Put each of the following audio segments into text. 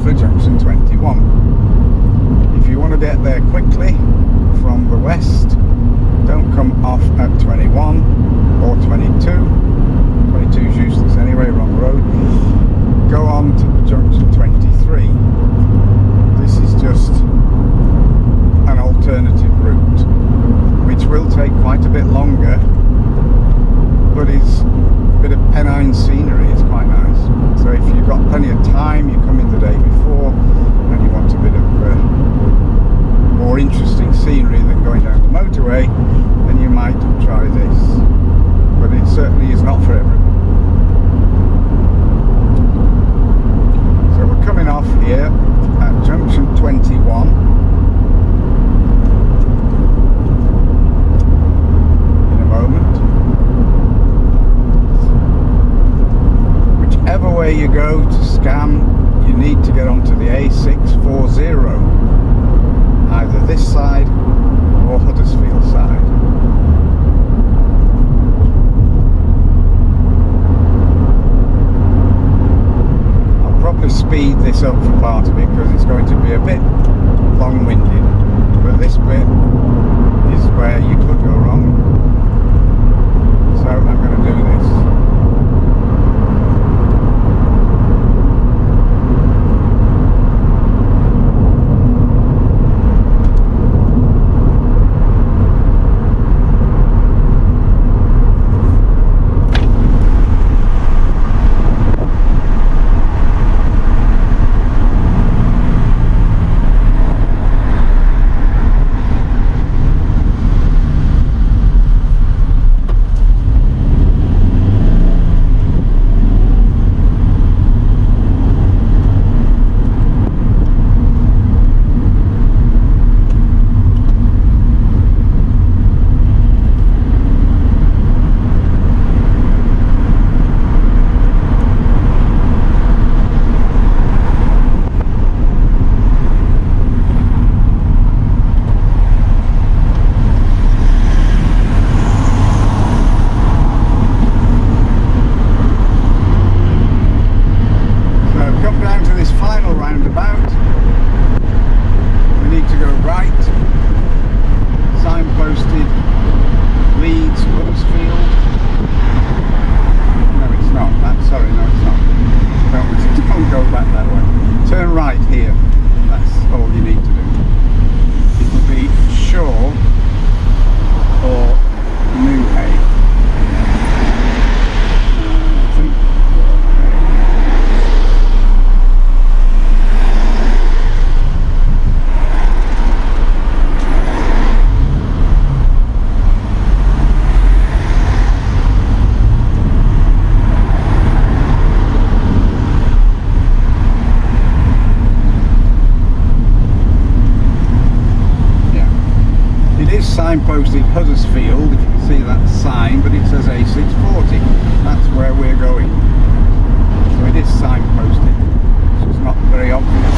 for junction 21. If you want to get there quickly from the west, don't come off at 21 or 22. 22 is useless anyway, wrong road. Go on to junction 23. This is just an alternative route, which will take quite a bit longer, but it's a bit of Pennine scenery. It's quite nice. So if you've got plenty of time, you come in the day before and you want a bit of more interesting scenery than going down the motorway, then you might try this, but it certainly is not for everyone. So we're coming off here at junction 21. In a moment. Whichever way you go to Scam, you need to get onto the A640, either this side or Huddersfield side. I'll probably speed this up for part of it because it's going to be a bit long-winded, but this bit is where you could go wrong, so I'm going to do this. Signposted Huddersfield, if you can see that sign, but it says A640. That's where we're going. So it is signposted, so it's not very obvious.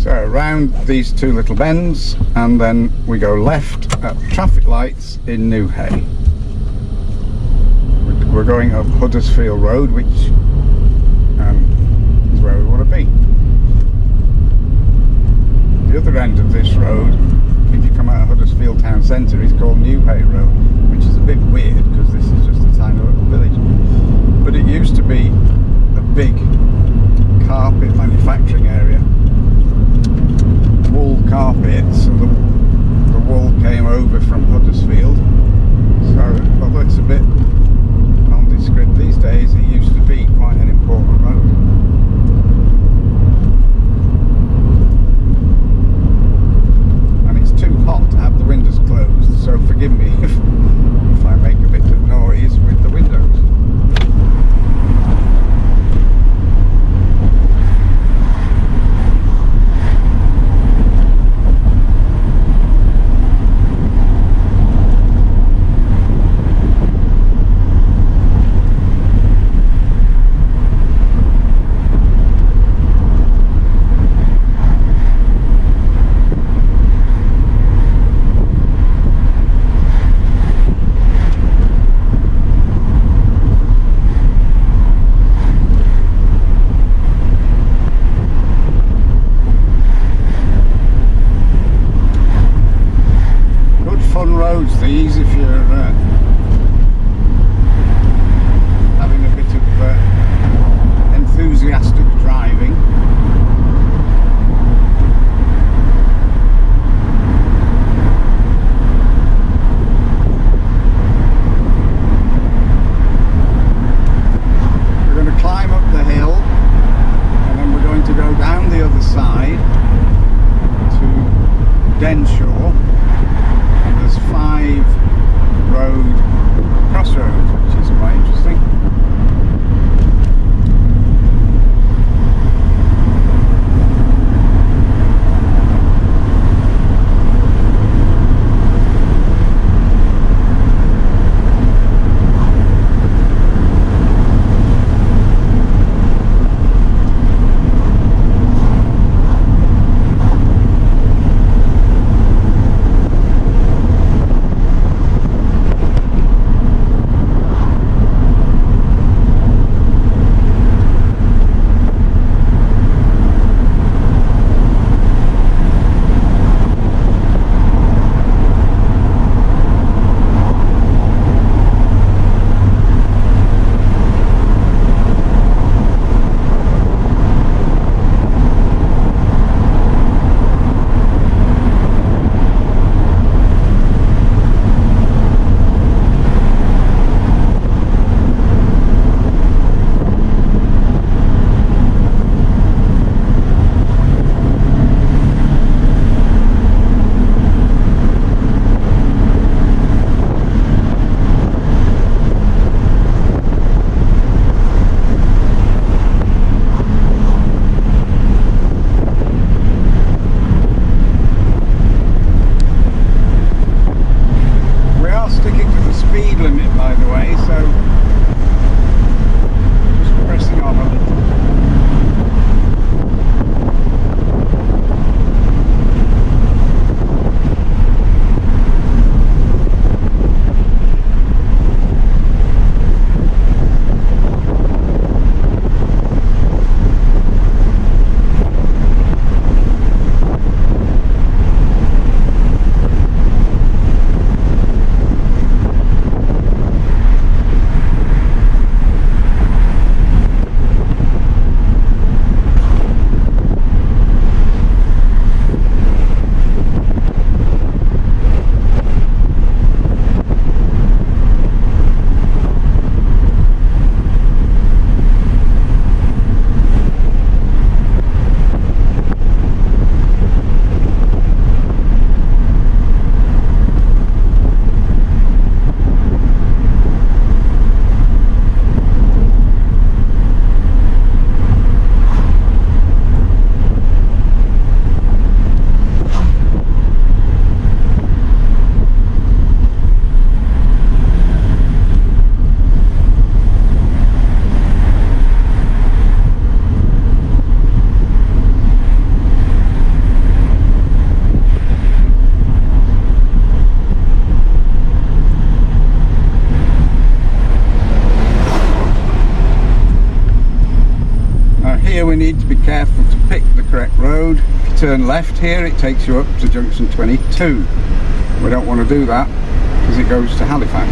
Around these two little bends, and then we go left at traffic lights in Newhay. We're going up Huddersfield Road, which is where we want to be. The other end of this road, if you come out of Huddersfield town centre, is called Newhay Road, which is a bit weird because this is just a tiny little village. But it used to be a big carpet manufacturing area. Wool carpets, and the wool came over from Huddersfield, so although it's a bit nondescript these days, it used to be quite an important road. me if I make a bit of noise with the windows. Fun roads these if you're having a bit of enthusiastic driving. We're going to climb up the hill and then we're going to go down the other side to Denshore. There's 5 road crossroads, which is quite interesting. Here we need to be careful to pick the correct road. If you turn left here, it takes you up to junction 22. We don't want to do that because it goes to Halifax.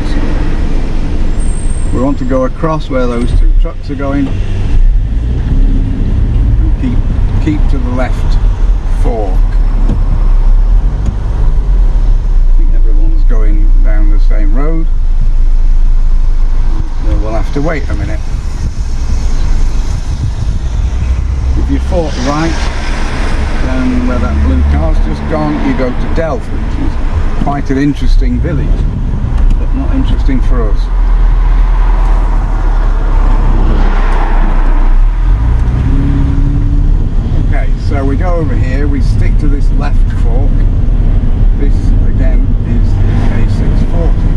We want to go across where those 2 trucks are going and keep to the left fork. I think everyone's going down the same road. So we'll have to wait a minute. If you fork right, then where that blue car's just gone, you go to Delft, which is quite an interesting village. interesting for us. Okay, so we go over here, we stick to this left fork. This again is the A640.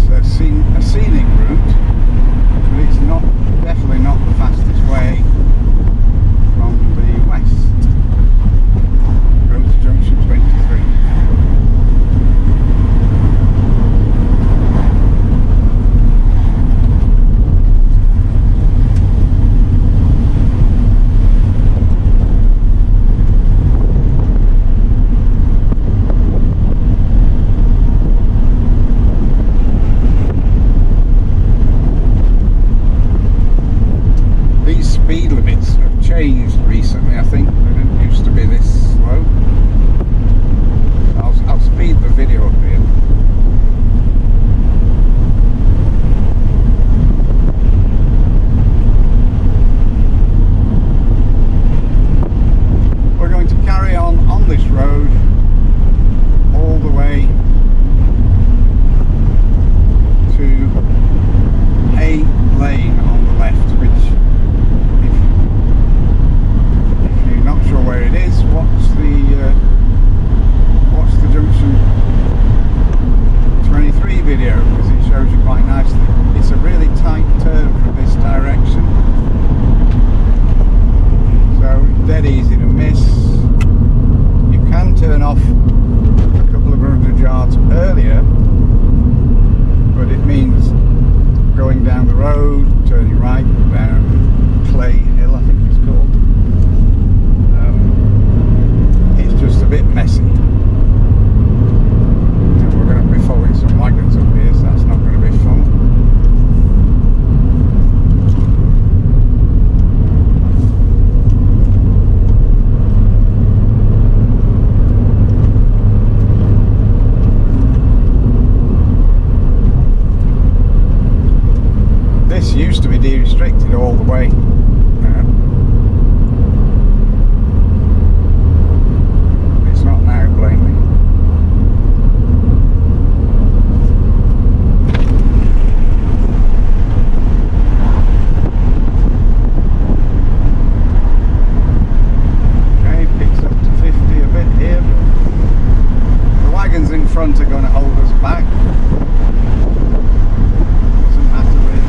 It's a scenic route, but it's not, definitely not the fastest way from the west. Go to junction 23. Speed limits have changed recently, I think. They didn't used to be this slow. I'll speed the video up here. We're going to carry on this road all the way to Hay Lane on the left, which, sure where it is, watch the junction 23 video, because it shows you quite nicely. It's a really tight turn from this direction, so dead easy to miss. You can turn off a couple of 100 yards earlier, but it means going down the road, turning right down Clay Hill, I think it's called. Just a bit messy, and we're going to be following some wagons up here, so that's not going to be fun. This used to be de-restricted all the way. Front are going to hold us back. Doesn't matter really.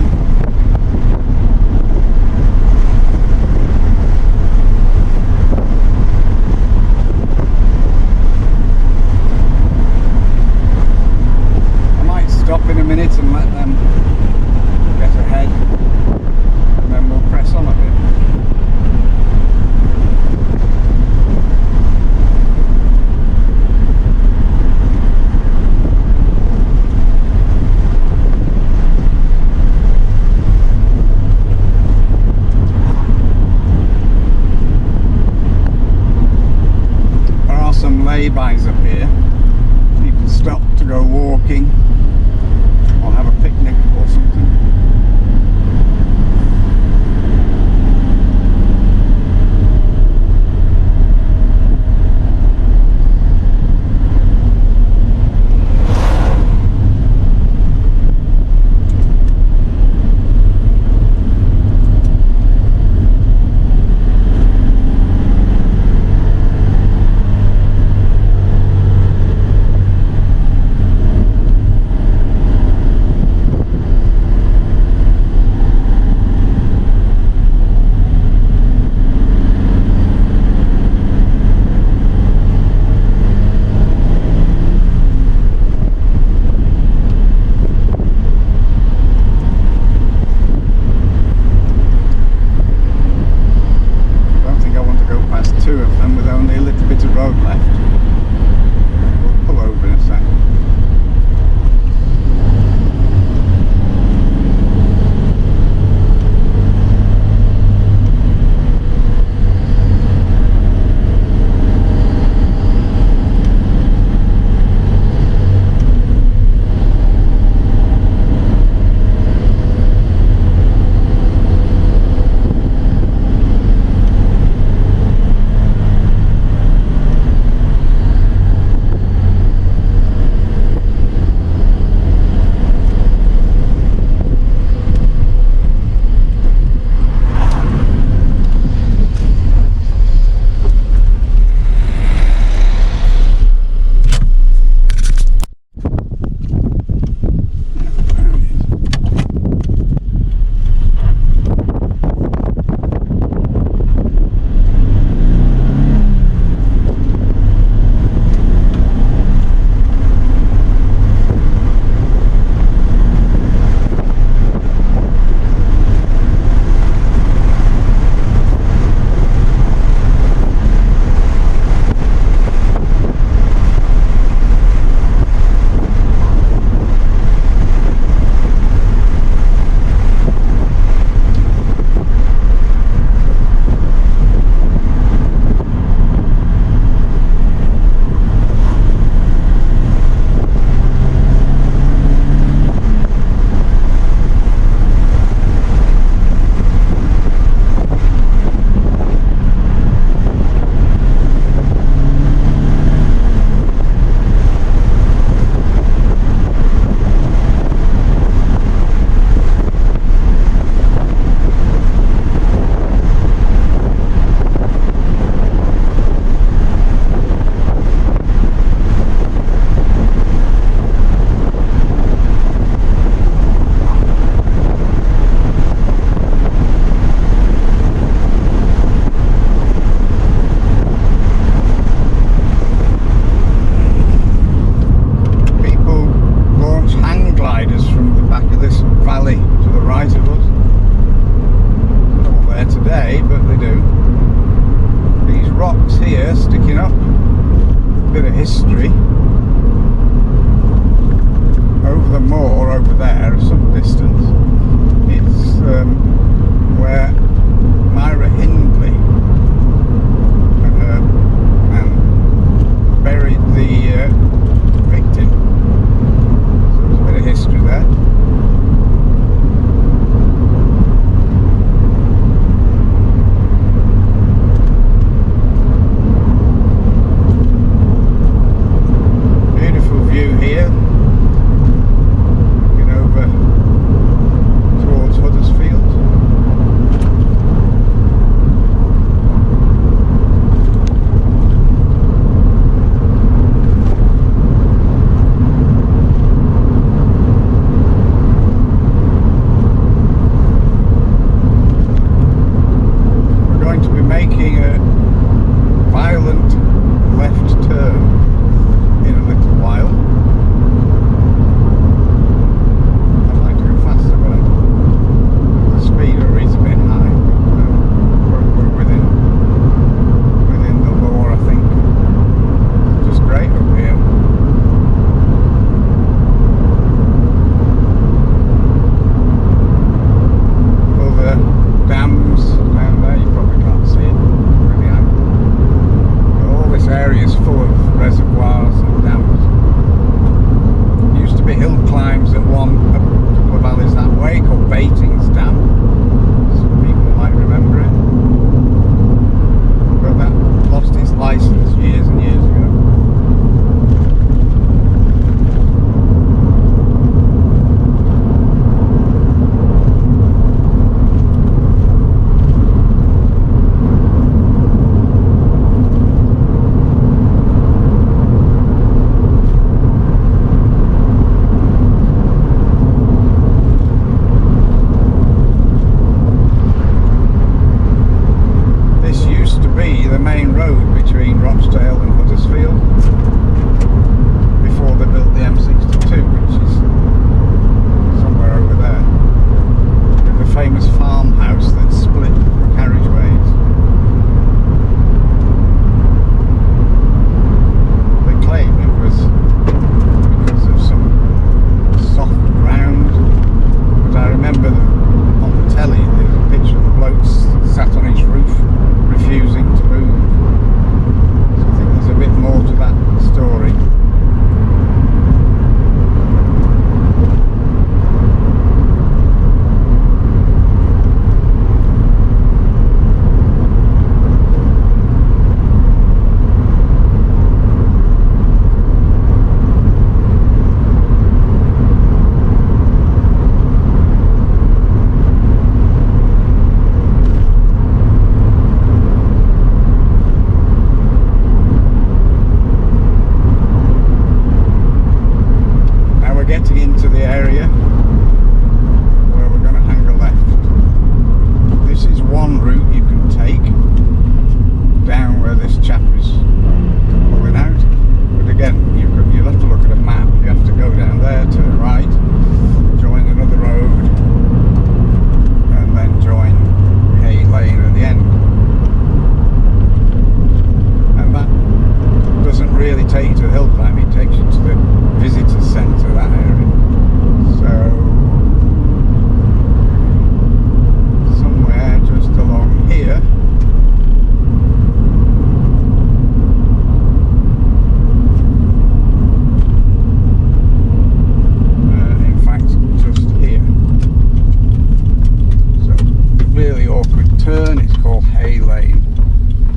A lane.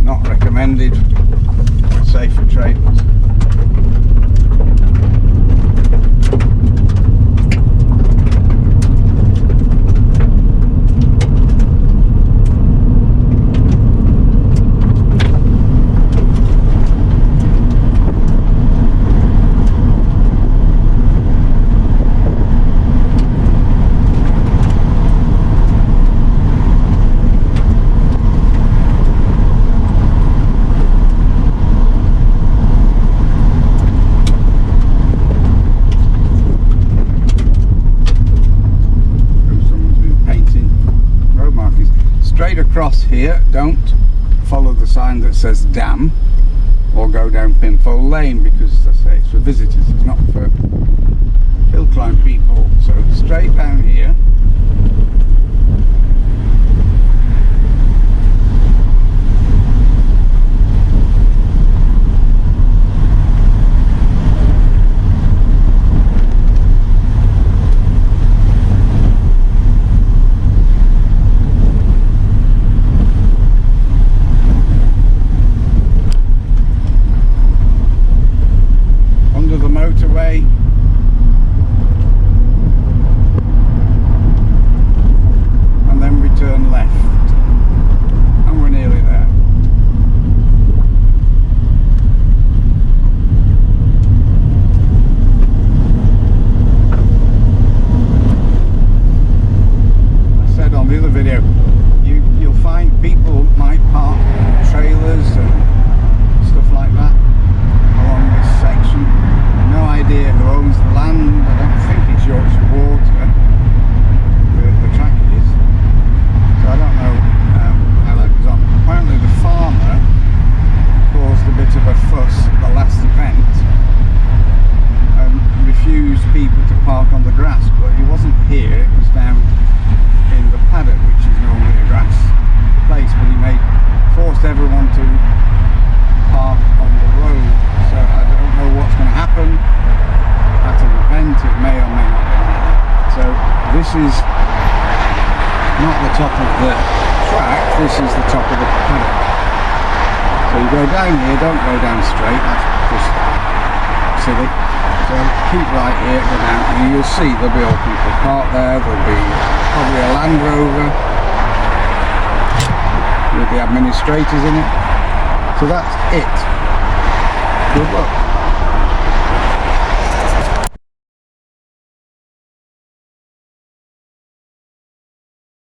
Not recommended, but safe for trailers. Straight across here, don't follow the sign that says dam or go down Pinfold Lane, because I say it's for visitors, it's not for hill climb people. So straight down here. Motorway, and then we turn left, and we're nearly there. I said on the other video, you'll find people might park trailers and stuff like that along this section. No idea who owns the land. I don't think it's Yorkshire Water, the track is, so I don't know how that goes on. Apparently the farmer caused a bit of a fuss at the last event and refused people to park on the grass, but he wasn't here, it was down in the paddock, which is normally a grass place, but he forced everyone to park on the road. So I don't know what's going to happen at an event. It may or may not happen. So this is not the top of the track, this is the top of the paddock. So you go down here, don't go down straight, that's just silly. So keep right here, go down, and you'll see there'll be old people parked there, there'll be probably a Land Rover with the administrators in it. So that's it. Good luck.